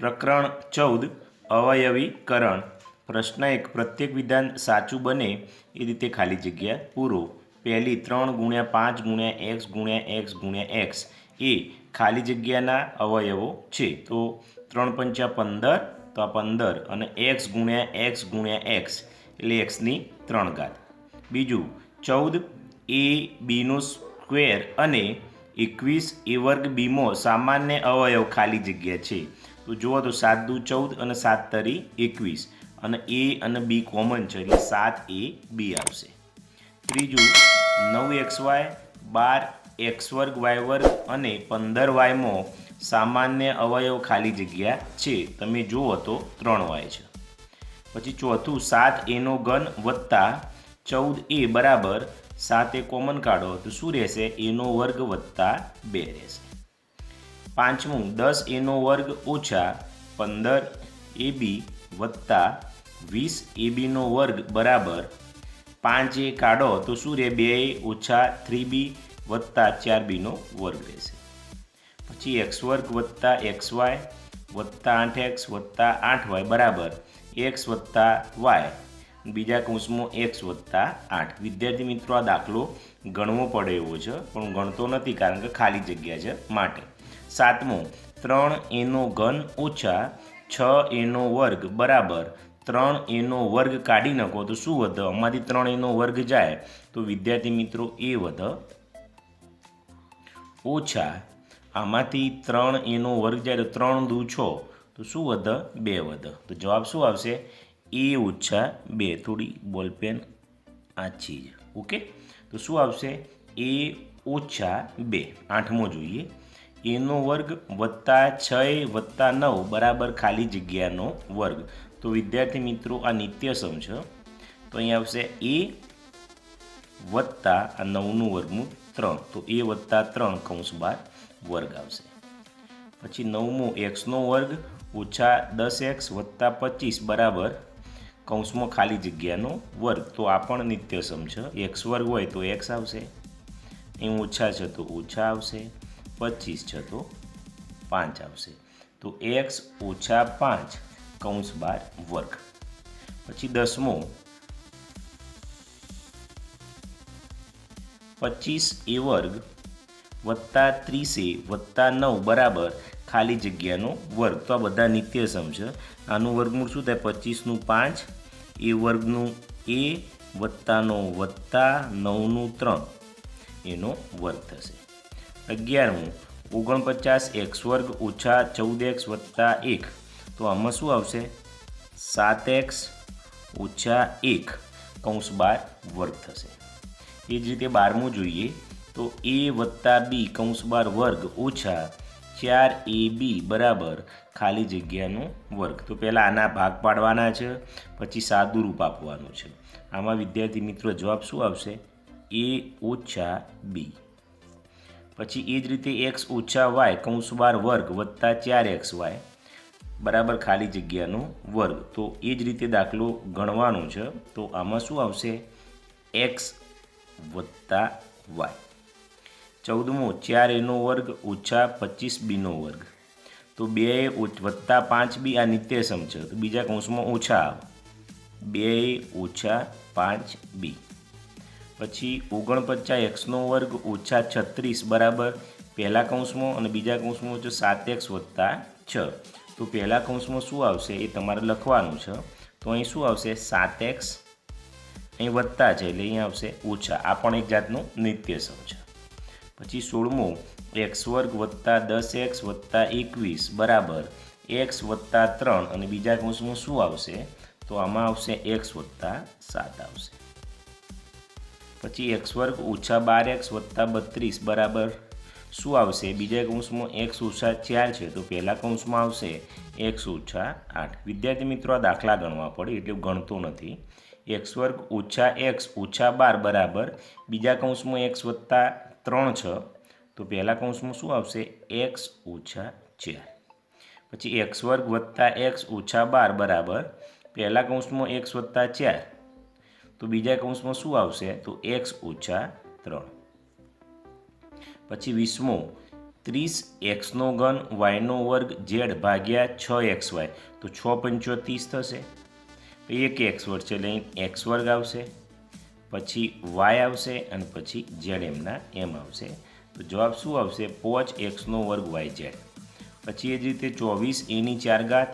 પ્રકરણ 14 અવયવીકરણ પ્રશ્ન 1 પ્રત્યેક વિધાન સાચું બને એ રીતે ખાલી જગ્યા પૂરો। પહેલી 3 × 5 × x × x એ ખાલી જગ્યાના અવયવો છે। તો 3 પંચા 15 તો આ 15 અને x × x × x એટલે xની 3 ઘાત। બીજું 14 a bનો સ્ક્વેર અને 21 a વર્ગ બીમાં સામાન્ય અવયવ ખાલી જગ્યા છે। તો જુઓ તો 7 દુ 14 અને 7 તરી 21 અને a અને b કોમન છે એટલે 7a b આવશે। ત્રીજું 9xy 12x² y² અને 15y માં સામાન્ય અવયવ ખાલી જગ્યા છે। તમે જુઓ તો 3y છે। પછી ચોથું 7a નો ઘન વત્તા 14a બરાબર 7a કોમન કાઢો તો શું રહેશે a નો વર્ગ વત્તા 2 રહેશે। પાંચમું 10a નો વર્ગ ઓછા 15ab વત્તા 20ab નો વર્ગ બરાબર 5a કાઢો તો શું રહે 2a ઓછા 3b વત્તા 4b નો વર્ગ રહેશે। પછી x² વત્તા xy વત્તા 8x વત્તા 8y બરાબર x વત્તા y બીજા કૌંસમાં x વત્તા 8। વિદ્યાર્થી મિત્રો આ દાખલો ગણવો પડે એવો છે પણ ગણતો નથી કારણ કે ખાલી જગ્યા છે માટે। સાતમો 3a નો ઘન ઓછા 6a નો વર્ગ બરાબર 3a નો વર્ગ કાઢી નાખો તો શું વધે આમાંથી 3a નો વર્ગ જાય તો વિદ્યાર્થી મિત્રો a વધે ઓછા આમાંથી 3a નો વર્ગ જાય તો 3 દુ 6 તો શું વધે 2 વધે। તો જવાબ શું આવશે a ઓછા 2। થોડી બોલપેન આછી છે ઓકે। તો શું આવશે a ઓછા 2। આઠમો જોઈએ a નો વર્ગ વત્તા 6 વત્તા 9 બરાબર ખાલી જગ્યાનો વર્ગ। તો વિદ્યાર્થી મિત્રો આ નિત્યસમ છે તો અહીં આવશે a વત્તા આ 9નું વર્ગમૂળ 3 તો a વત્તા 3 કૌંસ બાર વર્ગ આવશે। પછી નવમું x નો વર્ગ ઓછા 10x વત્તા 25 બરાબર કૌંસમાં ખાલી જગ્યાનો વર્ગ। તો આ પણ નિત્યસમ છે x વર્ગ હોય તો x આવશે અહીં ઓછા છે તો ઓછા આવશે 25 છે તો 5 આવશે। તો x ઓછા 5 કૌંસ બાર વર્ગ। પછી 10મો 25a વર્ગ વત્તા 30a વત્તા 9 બરાબર ખાલી જગ્યાનો વર્ગ। તો આ બધા નિત્યસમ છે આનું વર્ગમૂળ શું થાય 25નું 5 a વર્ગનું a વત્તાનો વત્તા 9નું 3 એનો વર્ગ થશે। 11મું 49x વર્ગ ઓછા 14x વત્તા 1 તો આમાં શું આવશે 7x ઓછા 1 કૌંસ બાર વર્ગ થશે। એ જ રીતે 12મું જોઈએ તો a વત્તા b કૌંસ બાર વર્ગ ઓછા 4ab બરાબર ખાલી જગ્યાનો વર્ગ। તો પહેલાં આના ભાગ પાડવાના છે પછી સાદું રૂપ આપવાનું છે। આમાં વિદ્યાર્થી મિત્રો જવાબ શું આવશે a ઓછા b। પછી એ જ રીતે x ઓછા y કૌંસ બાર વર્ગ વત્તા 4xy બરાબર ખાલી જગ્યાનો વર્ગ। તો એ જ રીતે દાખલો ગણવાનો છે તો આમાં શું આવશે x વત્તા y। 14મો 4a નો વર્ગ ઓછા 25b નો વર્ગ તો 2a વત્તા 5b આ નિત્યસમ છે તો બીજા કૌંસમાં ઓછા આવે 2a ઓછા 5b। પછી 49x નો વર્ગ ઓછા 36 બરાબર પહેલા કૌંસમાં અને બીજા કૌંસમાં જો 7x વત્તા 6 તો પહેલા કૌંસમાં શું આવશે એ તમારે લખવાનું છે। તો અહીં શું આવશે 7x અહીં વત્તા છે એટલે અહીં આવશે ઓછા। આ પણ એક જાતનું નિત્યસમ છે। પછી 16મો x વર્ગ વત્તા 10x વત્તા 21 બરાબર x વત્તા 3 અને બીજા કૌંસમાં શું આવશે તો આમાં આવશે x વત્તા 7 આવશે। પછી x વર્ગ ઓછા 12x વત્તા 32 બરાબર શું આવશે બીજા કૌંસમાં x ઓછા 4 છે તો પહેલા કૌંસમાં આવશે x ઓછા 8। વિદ્યાર્થી મિત્રો આ દાખલા ગણવા પડે એટલે ગણતો નથી। x વર્ગ ઓછા x ઓછા 12 બરાબર બીજા કૌંસમાં x વત્તા 3 છે તો પહેલા કૌંસમાં શું આવશે x ઓછા 4। પછી x વર્ગ વત્તા x ઓછા 12 બરાબર પહેલા કૌંસમાં x વત્તા 4 તો બીજા કૌંસમાં શું આવશે તો x ઓછા 3। પછી 20મો 30x નો ઘન વાયનો વર્ગ ઝેડ ભાગ્યા 6xy, તો 6 પંચો 30 થશે. એક એક્સ વર્ગ છે એટલે એક્સ વર્ગ આવશે, પછી વાય આવશે અને પછી ઝેડ એમના એમ આવશે. તો જવાબ શું આવશે? 5x નો વર્ગ વાય ઝેડ. પછી એ જ રીતે 24a⁴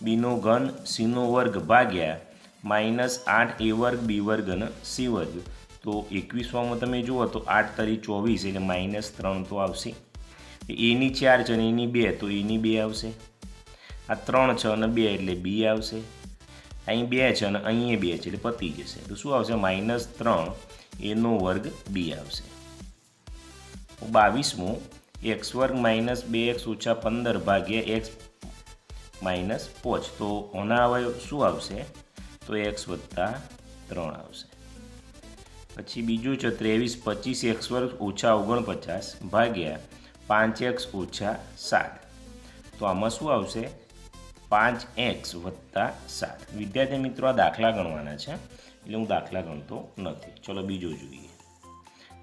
બીનો ઘન સીનો વર્ગ ભાગ્યા -8a વર્ગ બી વર્ગ અને સી વર્ગ. તો 21માં તમે જુઓ તો 8 તરી 24 એટલે -3 તો આવશે. a⁴ છે અને a⁴ 2 તો a⁴ 2 આવશે. આ 3 છે અને 2 એટલે બી આવશે. અહીં 2 છે અને અહીં 2 છે એટલે પતી જશે. તો શું આવશે? -3 એનો વર્ગ બી આવશે. 22મું x વર્ગ -2x - 15 ભાગ્યા x - 5. તો આના અવયવ શું આવશે? તો x + 3 આવશે. પછી બીજું છે 23 25x વર્ગ - 49 ભાગ્યા 5x - 7. તો આમાં શું આવશે? 5x + 7. વિદ્યાર્થી મિત્રો, આ દાખલા ગણવાના છે એટલે હું દાખલા ગણતો નથી. ચલો બીજો જોઈએ.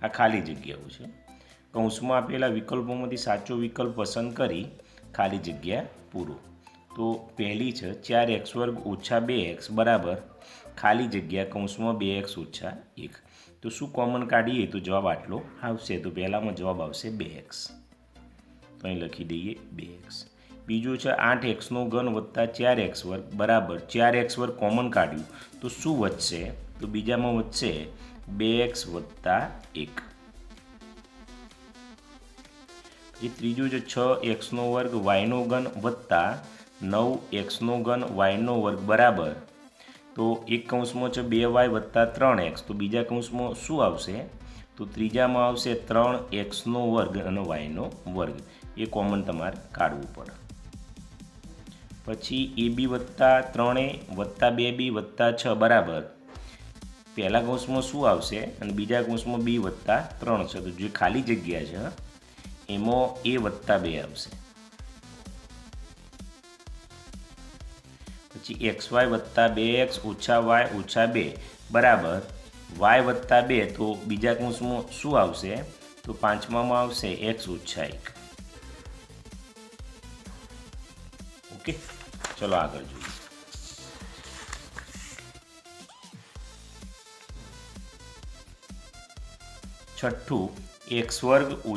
આ ખાલી જગ્યાઓ છે. કૌંસમાં આપેલા વિકલ્પોમાંથી સાચો વિકલ્પ પસંદ કરી ખાલી જગ્યા પૂરો. તો પહેલી છે 4x વર્ગ - 2x બરાબર ખાલી જગ્યા કૌંસમાં 2x - 1. તો શું કોમન કાઢીએ તો જવાબ આટલો આવશે. તો પહેલામાં જવાબ આવશે 2x. તો અહીં લખી દઈએ 2x. બીજું છે 8x નો ઘન વત્તા 4x વર્ગ બરાબર 4x વર્ગ કોમન કાઢ્યું તો શું વધશે? તો બીજામાં વધશે 2x + 1. પછી ત્રીજું છે 6x નો વર્ગ y નો ઘન વત્તા 9x નો ઘન y નો વર્ગ બરાબર, તો એક કૌંસમાં છે 2y + 3x, તો બીજા કૌંસમાં શું આવશે? તો ત્રીજામાં આવશે 3x નો વર્ગ અને y નો વર્ગ. એ કોમન તમારે કાઢવું પડે. પછી ab + 3a + 2b + 6 બરાબર પહેલા કૌંસમાં શું આવશે અને બીજા કૌંસમાં b + 3 છે. તો જે ખાલી જગ્યા છે એમાં a + 2 આવશે. પછી xy + 2x - y - 2 બરાબર y + 2, તો બીજા કૌંસમાં શું આવશે? તો પાંચમામાં આવશે x - 1. ઓકે, ચલો આગળ જોઈએ. છઠ્ઠું x વર્ગ -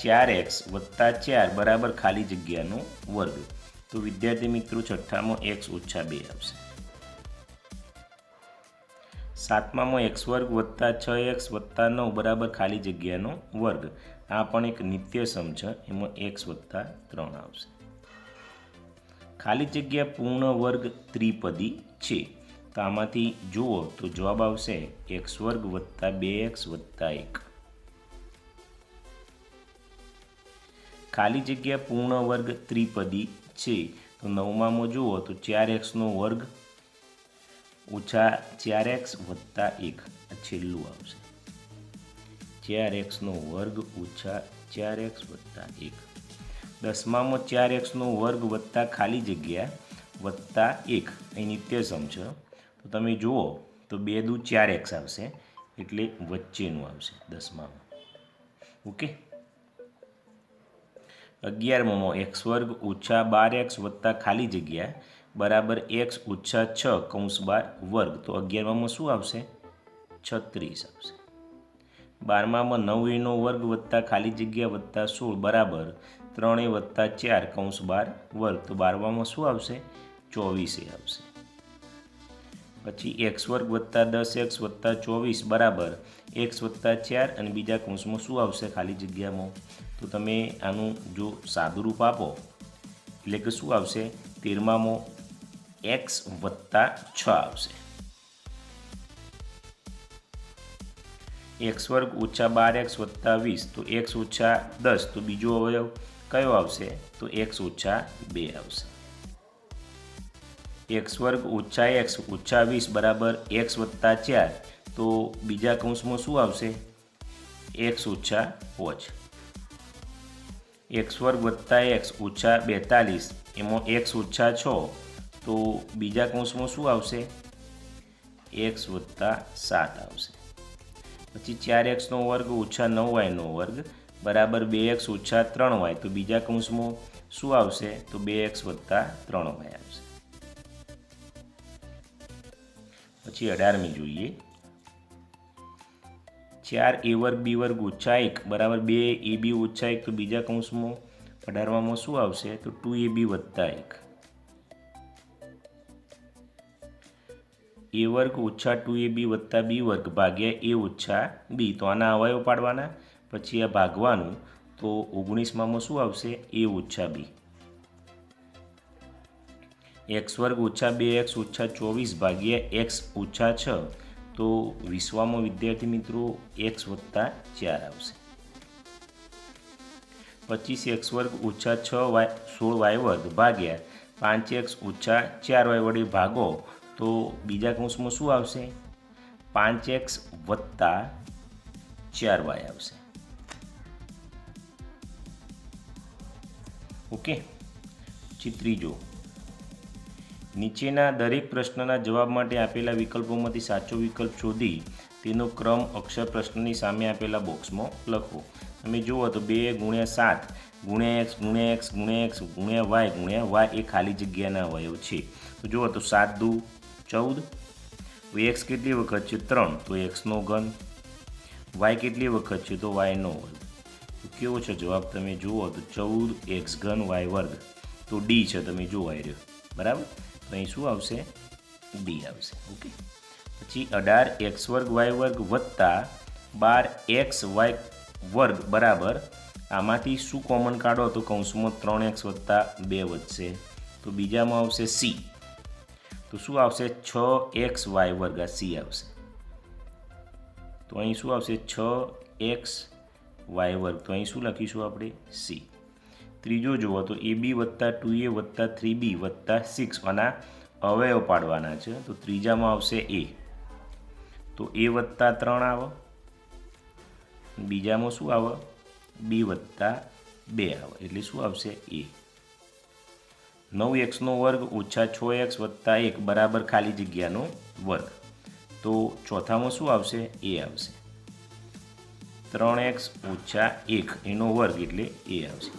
4x + 4 બરાબર ખાલી જગ્યાનો વર્ગ. તો વિદ્યાર્થી મિત્રો, છઠ્ઠામાં x - 2 આવશે. સાતમામાં x વર્ગ + 6x + 9 બરાબર ખાલી જગ્યાનો વર્ગ. આ પણ એક નિત્યસમ છે, એમાં x + 3 આવશે. ખાલી જગ્યા પૂર્ણ વર્ગ ત્રિપદી છે. તો આમાંથી જુઓ તો જવાબ આવશે x વર્ગ + 2x + 1. ખાલી જગ્યા પૂર્ણ વર્ગ ત્રિપદી છે. તો નવમામાં જુઓ તો 4x નો વર્ગ ઓછા 4x + 1 છેલ્લું આવશે. 4x નો વર્ગ ઓછા 4x + 1. દસમામાં 4x નો વર્ગ વત્તા ખાલી જગ્યા વત્તા 1 અહીં નિત્યસમ છે. તો તમે જુઓ તો 2 દુ 4x આવશે એટલે વચ્ચેનું આવશે દસમામાં. ઓકે. 11મામાં x વર્ગ ઓછા 12x વત્તા ખાલી જગ્યા બરાબર x ઓછા 6 કૌંસ બાર વર્ગ. તો 11મામાં શું આવશે? 36 આવશે. 12મામાં 9a નો વર્ગ વત્તા ખાલી જગ્યા વત્તા 16 બરાબર 3a વત્તા 4 કૌંસ બાર વર્ગ. તો 12મામાં શું આવશે? 24a આવશે. પછી x વર્ગ વત્તા 10x વત્તા 24 બરાબર x વત્તા 4 અને બીજા કૌંસમાં શું આવશે ખાલી જગ્યામાં? તો તમે આનું જો સાદું રૂપ આપો એટલે કે શું આવશે? 13મામાં x વત્તા 6 આવશે. x વર્ગ ઓછા 12x વત્તા 20, તો x ઓછા 10, તો બીજો અવયવ કયો આવશે? તો x ઓછા 2 આવશે. x વર્ગ ઓછા x ઓછા 20 બરાબર x વત્તા 4, તો બીજા કૌંસમાં શું આવશે? x ઓછા 5. x વર્ગ વત્તા x ઓછા 42, એમાં x ઓછા 6, તો બીજા કૌંસમાં શું આવશે? x વત્તા 7 આવશે. પછી 4x નો વર્ગ ઓછા 9y નો વર્ગ બરાબર 2x ઓછા 3y, તો બીજા કૌંસમાં શું આવશે? તો 2x વત્તા 3y આવશે. પછી 18મી જોઈએ. 4a વર્ગ b વર્ગ ઓછા 1 બરાબર 2ab ઓછા 1, તો બીજા કૌંસમાં 18માં શું આવશે? તો 2ab વત્તા 1. a વર્ગ ઓછા 2ab વત્તા b વર્ગ ભાગ્યા a ઓછા b, તો આના અવયવ પાડવાના, પછી આ ભાગવાનું, તો 19માં શું આવશે? a ઓછા b. x વર્ગ ઓછા 2x ઓછા 24 ભાગ્યા x ઓછા 6, તો 20માં વિદ્યાર્થી મિત્રો x વત્તા 4 આવશે. 25x વર્ગ ઓછા 16y વર્ગ ભાગ્યા 5x ઓછા 4y વડે ભાગો, તો બીજા કૌંસમાં શું આવશે? 5x વત્તા 4y આવશે. ઓકે. પછી ત્રીજો, નીચેના દરેક પ્રશ્નના જવાબ માટે આપેલા વિકલ્પોમાંથી સાચો વિકલ્પ શોધી તેનો ક્રમ અક્ષર પ્રશ્નની સામે આપેલા બોક્સમાં લખો. તમે જુઓ તો 2 × 7 × x × x × x × y એ ખાલી જગ્યાના અવયવ છે. તો જુઓ તો 7 દુ 14, x કેટલી વખત છે? 3, તો xનો ઘન. y કેટલી વખત છે? તો yનો વર્ગ. તો કેવો છે જવાબ? તમે જુઓ તો 14x ઘન y વર્ગ, તો d છે, તમે જુઓ આવી રહ્યો, બરાબર. તો અહીં શું આવશે? d આવશે. ઓકે. પછી 18x વર્ગ y વર્ગ વત્તા 12x y વર્ગ બરાબર, આમાંથી શું કોમન કાઢો? તો કૌંસમાં 3x વત્તા 2 વધશે, તો બીજામાં આવશે c. તો શું આવશે? 6xy વર્ગ, આ c આવશે. તો અહીં શું આવશે? 6xy વર્ગ, તો અહીં શું લખીશું આપણે? c. ત્રીજો જુઓ તો ab વત્તા 2a વત્તા 3b વત્તા 6, આના અવયવ પાડવાના છે, તો ત્રીજામાં આવશે a. તો a વત્તા 3 આવે, બીજામાં શું આવે? b વત્તા 2 આવે, એટલે શું આવશે? a. 9xનો વર્ગ ઓછા 6x વત્તા 1 બરાબર ખાલી જગ્યાનો વર્ગ, તો ચોથામાં શું આવશે? a આવશે. 3x ઓછા 1 એનો વર્ગ એટલે a આવશે.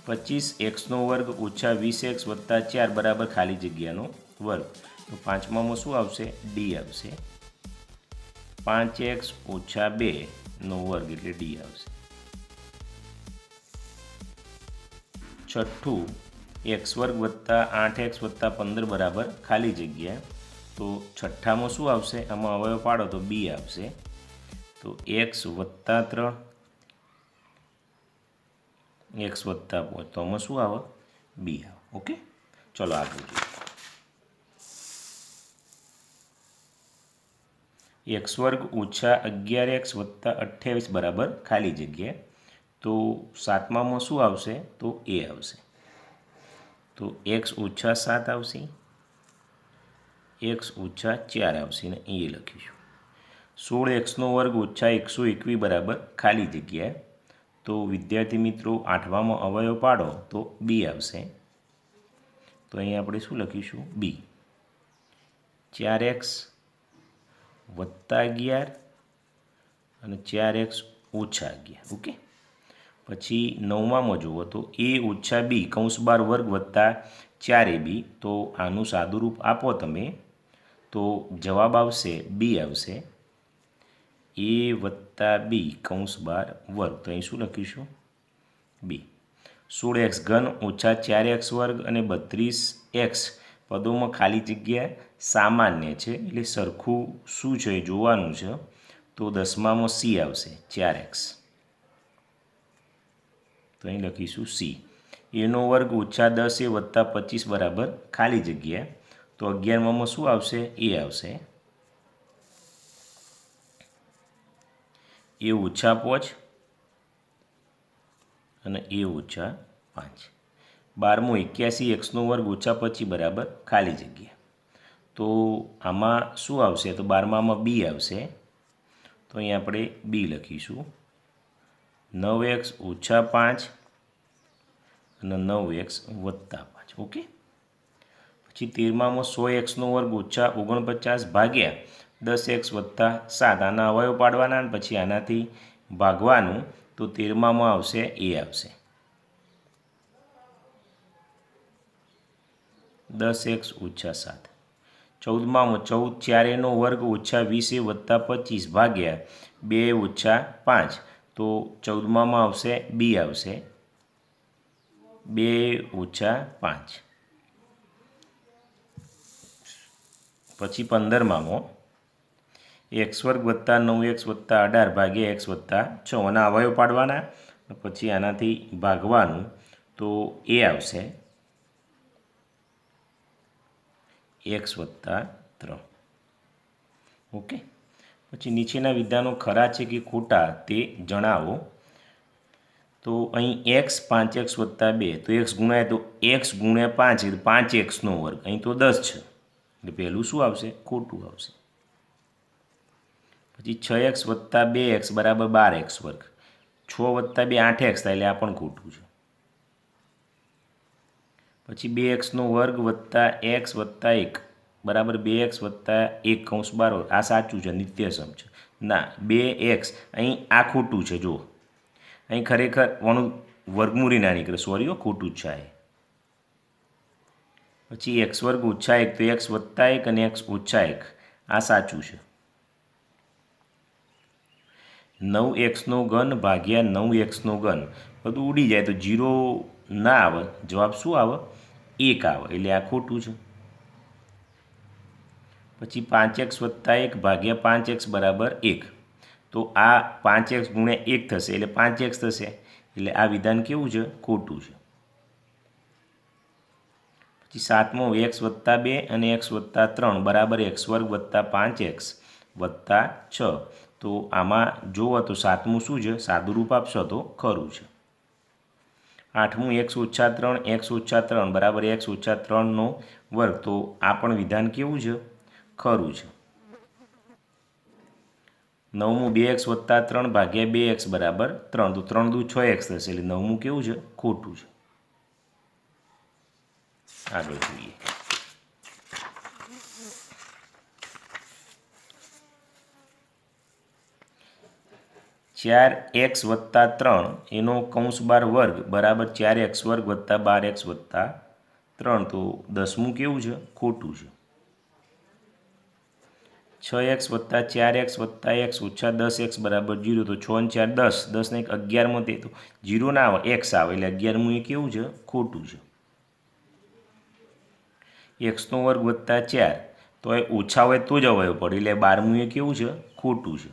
25xનો વર્ગ ઓછા 20x વત્તા 4 બરાબર ખાલી જગ્યાનો વર્ગ, તો પાંચમામાં શું આવશે? d આવશે. 5x ઓછા 2નો વર્ગ એટલે d આવશે. છઠ્ઠું, x વર્ગ વત્તા 8x વત્તા 15 બરાબર ખાલી જગ્યા, તો છઠ્ઠામાં શું આવશે? આમાં અવયવ પાડો તો b આવશે. તો x વત્તા 3, x વત્તા 5, તો આમાં શું આવે? b આવે. ઓકે. ચલો આગળ જોઈએ. x વર્ગ ઓછા 11x વત્તા 28 બરાબર ખાલી જગ્યા, તો સાતમામાં શું આવશે? તો a આવશે. તો x ઓછા 7 આવશે, x ઓછા 4 આવશે, અને એ લખીશું. 16xનો વર્ગ ઓછા 121 બરાબર ખાલી જગ્યા, તો વિદ્યાર્થી મિત્રો આઠમામાં અવયવ પાડો તો b આવશે. તો અહીં આપણે શું લખીશું? b. 4x વત્તા 11 અને 4x ઓછા 11. ઓકે. પછી નવમામાં જુઓ તો a ઓછા b કૌંસ બાર વર્ગ વત્તા 4ab, તો આનું સાદુરૂપ આપો તમે તો જવાબ આવશે b આવશે. a વત્તા b કૌંસ બાર વર્ગ, તો અહીં શું લખીશું? b. 16x ઘન ઓછા 4x વર્ગ અને 32x પદોમાં ખાલી જગ્યા સામાન્ય છે, એટલે સરખું શું છે એ જોવાનું છે, તો દસમામાં c આવશે. 4x, તો અહીં લખીશું c. એનો વર્ગ ઓછા 10a વત્તા 25 બરાબર ખાલી જગ્યા, તો 11માં શું આવશે? a આવશે. a ઓછા 5 અને a ઓછા 5. 12મું 81xનો વર્ગ ઓછા 25 બરાબર ખાલી જગ્યા, તો આમાં શું આવશે? તો 12માં b આવશે, તો અહીં આપણે b લખીશું. 9x ઓછા 5 અને 9x વત્તા 5. ઓકે. પછી 13માં 100xનો વર્ગ ઓછા 49 ભાગ્યા 10x વત્તા 7, આના અવયવ પાડવાના અને પછી આનાથી ભાગવાનું, તો 13માં આવશે એ આવશે 10x ઓછા 7. 14માં 14 ચારેનો વર્ગ ઓછા 20 વત્તા 25 ભાગ્યા 2 ઓછા 5, તો 14માં આવશે બી આવશે 2 ઓછા 5. પછી 15માં x વર્ગ વત્તા 9x વત્તા 18 ભાગ્યા x વત્તા 6, આના અવયવ પાડવાના પછી આનાથી ભાગવાનું, તો એ આવશે x વત્તા 3. ઓકે. પછી નીચેના વિધાનો ખરા છે કે ખોટા તે જણાવો. તો અહીં x 5x વત્તા 2, તો x ગુણ્યા તો x ગુણ્યા 5 એટલે 5xનો વર્ગ, અહીં તો 10 છે એટલે પહેલું શું આવશે? ખોટું આવશે. પછી 6x વત્તા 2x બરાબર 12x વર્ગ, 6 વત્તા 2 8x થાય એટલે આ પણ ખોટું છે. પછી 2xનો વર્ગ વત્તા x વત્તા 1 બરાબર 2x વત્તા 1 કૌંસ 12, આ સાચું છે, નિત્યસમ છે. ના, 2x અહીં આ ખોટું છે. જો અહીં ખરેખર ઓનું વર્ગમૂળી ના નીકળે, સોરી, ખોટું જ છે આ. પછી x વર્ગ ઓછા 1, તો x વત્તા 1 અને x ઓછા 1, આ સાચું છે. 9xનો ઘન ભાગ્યા 9xનો ઘન, બધું ઉડી જાય તો 0 ના આવે, જવાબ શું આવે? 1 આવે, એટલે આ ખોટું છે. પછી 5x વત્તા 1 ભાગ્યા 5x બરાબર 1, તો આ 5x ગુણ્યા 1 થશે એટલે 5x થશે, એટલે આ વિધાન કેવું છે? ખોટું છે. પછી 7મો x વત્તા 2 અને x વત્તા 3 બરાબર x વર્ગ વત્તા 5x વત્તા 6, તો આમાં જુઓ તો 7મું શું છે? સાદુરૂપ આપશો તો ખરું છે. 8મું x ઓછા 3, x ઓછા 3 બરાબર x ઓછા 3નો વર્ગ, તો આ પણ વિધાન કેવું છે? ખરું છે. 9મું 2x વત્તા 3 ભાગ્યા 2x બરાબર 3, તો 3 દુ 6x થશે, એટલે 9મું કેવું છે? ખોટું છે. આગળ જોઈએ. ચાર એક્સ વત્તા 3 એનો કૌંસ 12 વર્ગ બરાબર 4x વર્ગ વત્તા 12x વત્તા 3, તો 10મું કેવું છે? ખોટું છે. 6x વત્તા 4x વત્તા x ઓછા 10x બરાબર 0, તો 6 અને 4 10, 10 ને 11માં તે તો 0 ના આવે, x આવે, એટલે 11મું એ કેવું છે? ખોટું છે. xનો વર્ગ વત્તા 4, તો એ ઓછા હોય તો જ અવયવ પડે, એટલે 12મું એ કેવું છે? ખોટું છે.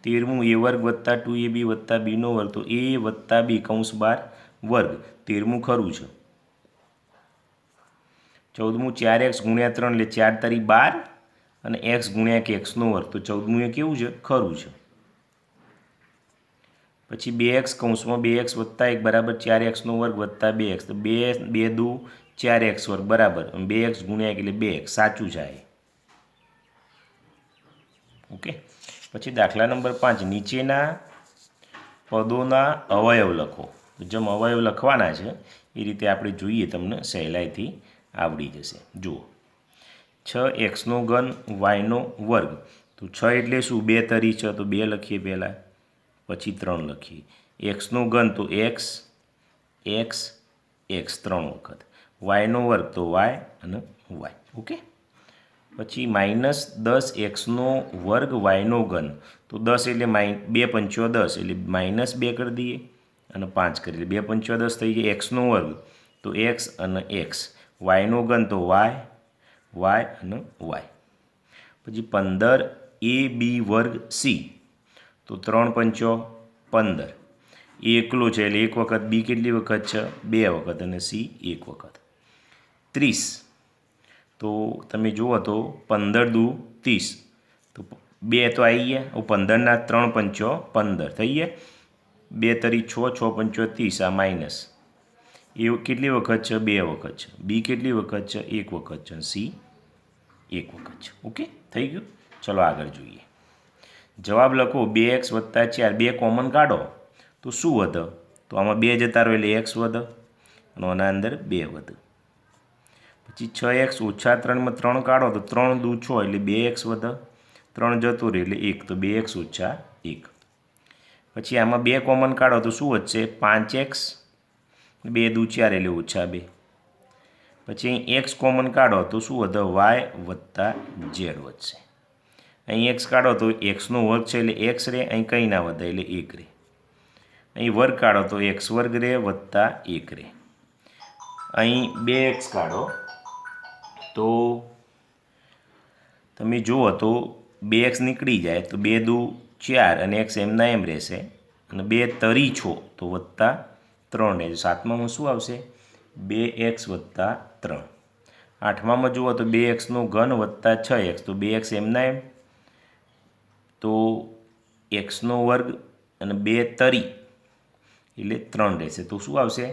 13મું a વર્ગ વત્તા 2ab વત્તા bનો વર્ગ, તો a વત્તા b કૌંસ 12 વર્ગ, 13મું ખરું છે. 14મું 4x ગુણ્યા 3 એટલે 4 તારી 12 અને x ગુણ્યા xનો વર્ગ, તો 14મું એ કેવું છે? ખરું છે. પછી 2x કૌંસમાં 2x વત્તા 1 બરાબર 4xનો વર્ગ વત્તા 2x, તો 2 દુ 4x વર્ગ બરાબર 2x ગુણ્યા 1 એટલે 2x, સાચું છે આ. ઓકે. પછી દાખલા નંબર 5, નીચેના પદોના અવયવ લખો. જેમ અવયવ લખવાના છે એ રીતે આપણે જોઈએ, તમને સહેલાઈથી આવડી જશે. જુઓ, 6xનો ઘન yનો વર્ગ, તો 6 એટલે શું? 2 તરી 6, તો 2 લખીએ પહેલાં, પછી 3 લખીએ. xનો ઘન તો x x x 3 વખત, yનો વર્ગ તો y અને y. ઓકે. પછી -10xનો વર્ગ yનો ઘન, તો 10 એટલે 2 પંચો 10 એટલે -2 કરી દઈએ અને 5 કરી દઈએ, 2 પંચો 10 થઈ જાય. xનો વર્ગ તો x અને x, yનો ઘન તો y y અને y. પછી 15ab વર્ગ c, તો 3 પંચો 15, એ એકલો છે એટલે એક વખત, b કેટલી વખત છે? 2 વખત, અને c 1 વખત. 30, તો તમે જુઓ તો 15 દુ 30, તો 2 તો આવી ગયા, 15ના 3 પંચો 15 થઈ ગયા, 2 તરી 6, 6 પંચો 30, આ માઇનસ, એ કેટલી વખત છે? 2 વખત છે. બી કેટલી વખત છે? 1 વખત છે. સી 1 વખત છે. ઓકે, થઈ ગયું. ચલો આગળ જોઈએ. જવાબ લખો. 2x વત્તા 4, 2 કોમન કાઢો તો શું વધે? તો આમાં 2 જતા રહો એટલે x વધે, અને આના અંદર 2 વધે. પછી 6x ઓછા 3માં 3 કાઢો તો 3 દુ 6 એટલે 2x વધે, 3 જતો રહે એટલે 1, તો 2x ઓછા 1. પછી આમાં 2 કોમન કાઢો તો શું વધશે? 5x, 2 દુ 4 એટલે -2. પછી અહીં એક્સ કોમન કાઢો તો શું વધે? વાય વત્તા ઝેડ વધશે. અહીં એક્સ કાઢો તો એક્સનો વર્ગ છે એટલે એક્સ રહે, અહીં કંઈ ના વધે એટલે 1 રહે. અહીં વર્ગ કાઢો તો એક્સ વર્ગ રહે વત્તા 1 રહે. અહીં 2x કાઢો તો તમે જુઓ તો 2x નીકળી જાય તો 2 દુ 4 અને x એમના એમ રહેશે અને 2 તરી છો તો વત્તા 3 રહેશે. સાતમામાં શું આવશે? 2x વત્તા 3. આઠમામાં જુઓ તો 2xનો ઘન વત્તા 6x તો 2x એમના એમ તો xનો વર્ગ અને 2 તરી એટલે 3 રહેશે. તો શું આવશે?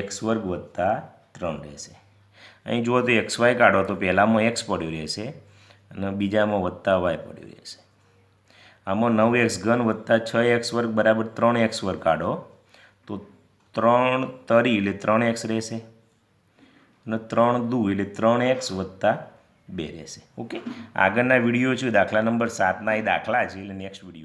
x વર્ગ વત્તા 3 રહેશે. અહીં જુઓ તો xy કાઢો તો પહેલામાં x પડ્યું રહેશે અને બીજામાં વત્તા y પડ્યું રહેશે. આમાં 9x ઘન વત્તા 6x વર્ગ બરાબર 3x વર્ગ કાઢો તો 3 તરી એટલે 3x રહેશે અને 3 દુ એટલે 3x વત્તા 2 રહેશે. ઓકે, આગળના વિડીયો છે દાખલા નંબર 7ના એ દાખલા છે એટલે નેક્સ્ટ વિડીયો